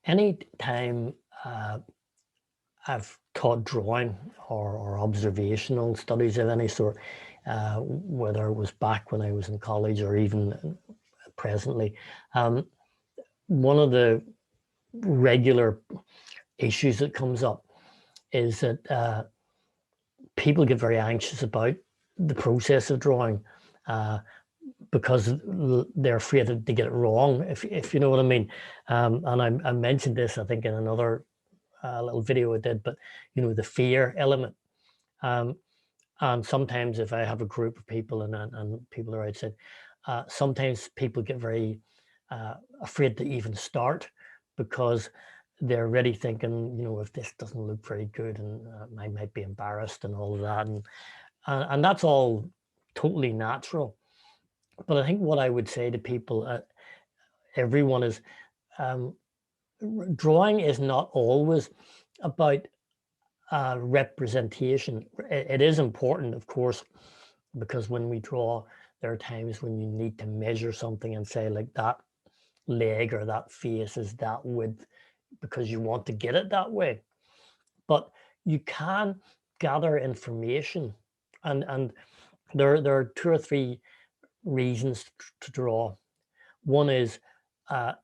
Any time I've taught drawing or observational studies of any sort, whether it was back when I was in college or even presently, um, one of the regular issues that comes up is that people get very anxious about the process of drawing uh, because they're afraid to get it wrong, if you know what I mean. And I mentioned this, I think, in another little video I did, but the fear element. Um, and sometimes if I have a group of people and people are outside, sometimes people get very afraid to even start because they're already thinking, if this doesn't look very good and I might be embarrassed and all of that. And that's all totally natural. But I think what I would say to people, everyone is, um, drawing is not always about representation. It is important, of course, because when we draw, there are times when you need to measure something and say, like, that leg or that face is that width because you want to get it that way. But you can gather information, and there are two or three reasons to draw. One is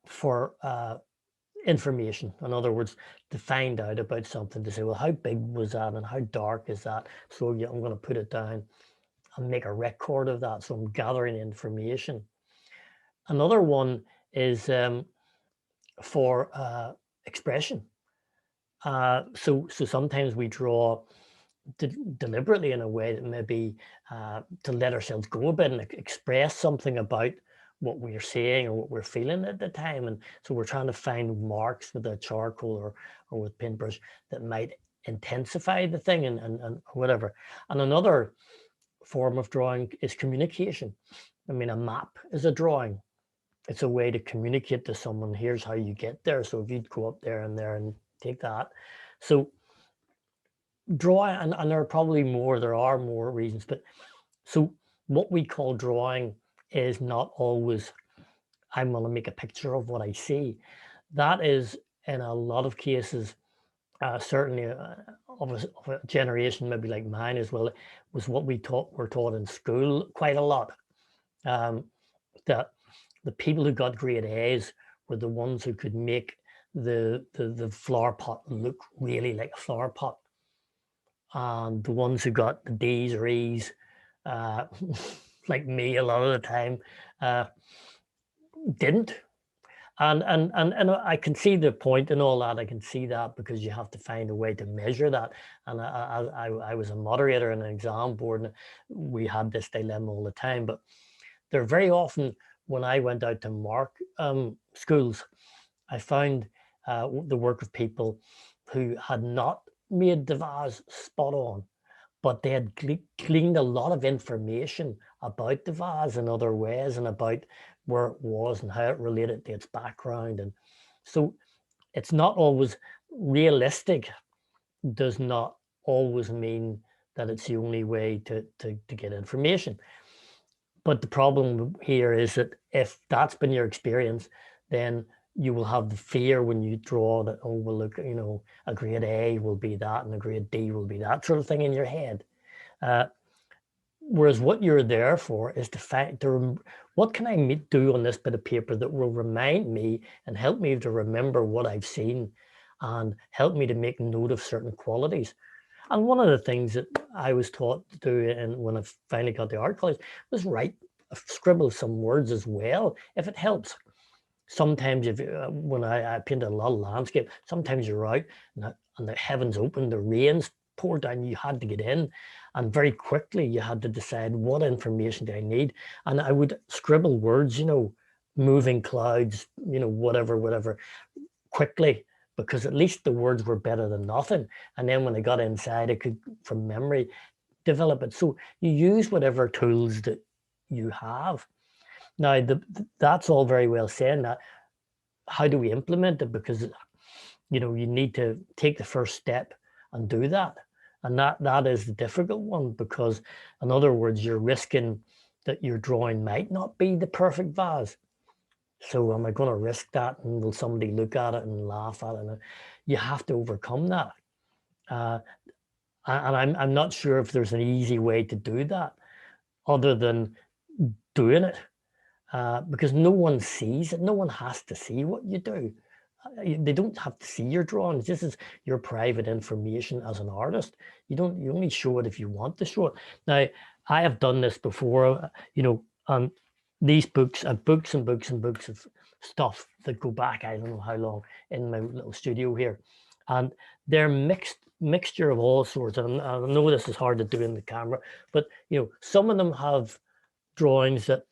for information. In other words, to find out about something, to say, well, how big was that and how dark is that? So yeah, I'm going to put it down and make a record of that. So I'm gathering information. Another one is for expression. So sometimes we draw deliberately in a way that maybe to let ourselves go a bit and express something about what we're seeing or what we're feeling at the time. And so we're trying to find marks with a charcoal or with paintbrush that might intensify the thing and whatever. And another form of drawing is communication. I mean, a map is a drawing. It's a way to communicate to someone, here's how you get there. So if you'd go up there and take that. So draw, and there are more reasons, but so what we call drawing is not always, I'm going to make a picture of what I see. That is, in a lot of cases, certainly of a generation maybe like mine as well, was what were taught in school quite a lot. Um, that the people who got grade A's were the ones who could make the flower pot look really like a flower pot. And the ones who got the D's or E's, uh, like me a lot of the time, uh, didn't. And I can see the point and all that. I can see that because you have to find a way to measure that. And I was a moderator in an exam board, and we had this dilemma all the time. But there very often, when I went out to mark schools, I found the work of people who had not made the vase spot on, but they had gleaned a lot of information about the vase in other ways and about where it was and how it related to its background. And so it's not always realistic, does not always mean that it's the only way to get information. But the problem here is that if that's been your experience, then you will have the fear when you draw that, oh, well, look, a grade A will be that and a grade D will be that sort of thing in your head. Uh, Whereas what you're there for is to find what can I do on this bit of paper that will remind me and help me to remember what I've seen and help me to make note of certain qualities. And one of the things that I was taught to do, and when I finally got to art college, was scribble some words as well, if it helps. Sometimes if when I painted a lot of landscape, sometimes you're out and the heavens open, the rains poured down, you had to get in, and very quickly you had to decide, what information do I need? And I would scribble words, moving clouds, whatever, quickly, because at least the words were better than nothing. And then when I got inside, I could, from memory, develop it. So you use whatever tools that you have. Now, that's all very well saying that. How do we implement it? Because, you need to take the first step and do that. And that is the difficult one, because, in other words, you're risking that your drawing might not be the perfect vase. So am I going to risk that? And will somebody look at it and laugh at it? And you have to overcome that. Uh, and I'm not sure if there's an easy way to do that other than doing it, because no one sees it. No one has to see what you do. They don't have to see your drawings. This is your private information as an artist. You only show it if you want to show it. Now, I have done this before, and these books and books and books and books of stuff that go back, I don't know how long, in my little studio here. And they're mixture of all sorts. And I know this is hard to do in the camera, but some of them have drawings that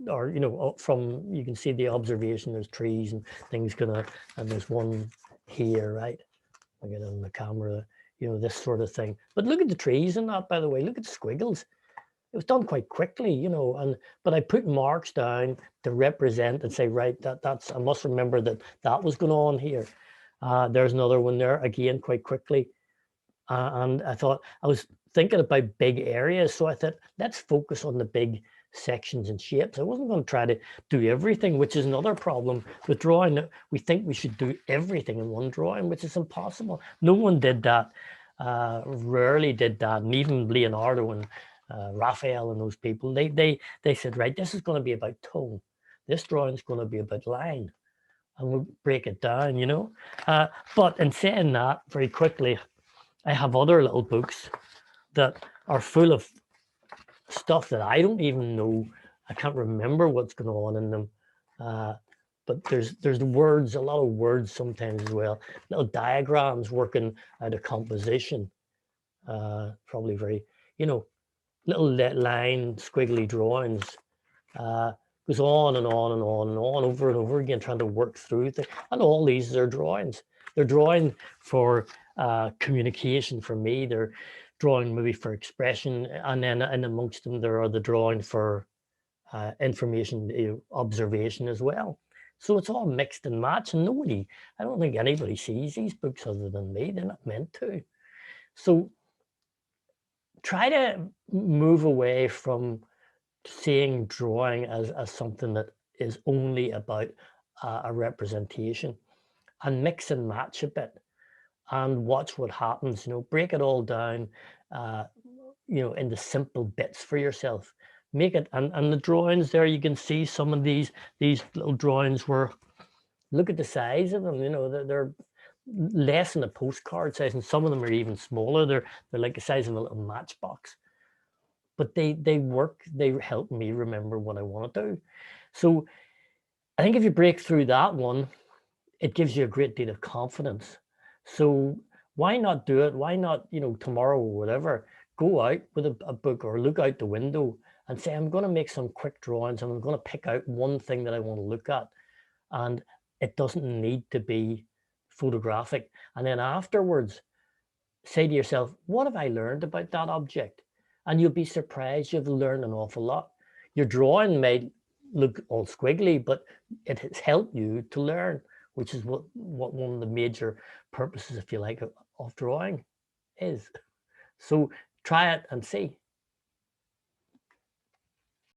are from, you can see the observation, there's trees and things gonna, and there's one here, right? I get it on the camera, this sort of thing. But look at the trees and that, by the way. Look at the squiggles. It was done quite quickly, but I put marks down to represent and say, right, that's, I must remember that was going on here. There's another one there, again, quite quickly. And I thought, I was thinking about big areas, so I thought, let's focus on the big sections and shapes. I wasn't going to try to do everything, which is another problem with drawing. We think we should do everything in one drawing, which is impossible. No one did that. Rarely did that. And even Leonardo and Raphael and those people, they said, right, this is going to be about tone. This drawing is going to be about line. And we'll break it down. But in saying that, very quickly, I have other little books that are full of stuff that I don't even know. I can't remember what's going on in them. But there's words, a lot of words sometimes as well. Little diagrams working out a composition. Probably very, little line squiggly drawings. Goes on and on and on and on, over and over again, trying to work through things. And all these are drawings. They're drawing for communication for me. They're drawing maybe for expression, and then in amongst them there are the drawing for information, observation as well. So it's all mixed and matched, and I don't think anybody sees these books other than me. They're not meant to. So try to move away from seeing drawing as something that is only about a representation, and mix and match a bit and watch what happens. Break it all down into simple bits for yourself. Make it, and the drawings there, you can see some of these little drawings were, look at the size of them. They're less than a postcard size, and some of them are even smaller. They're like the size of a little matchbox, but they work. They help me remember what I want to do. So I think if you break through that one, it gives you a great deal of confidence. So why not do it? Why not, tomorrow or whatever, go out with a book or look out the window and say, I'm going to make some quick drawings and I'm going to pick out one thing that I want to look at. And it doesn't need to be photographic. And then afterwards, say to yourself, what have I learned about that object? And you'll be surprised. You've learned an awful lot. Your drawing may look all squiggly, but it has helped you to learn, which is what one of the major purposes, if you like, of drawing is. So try it and see.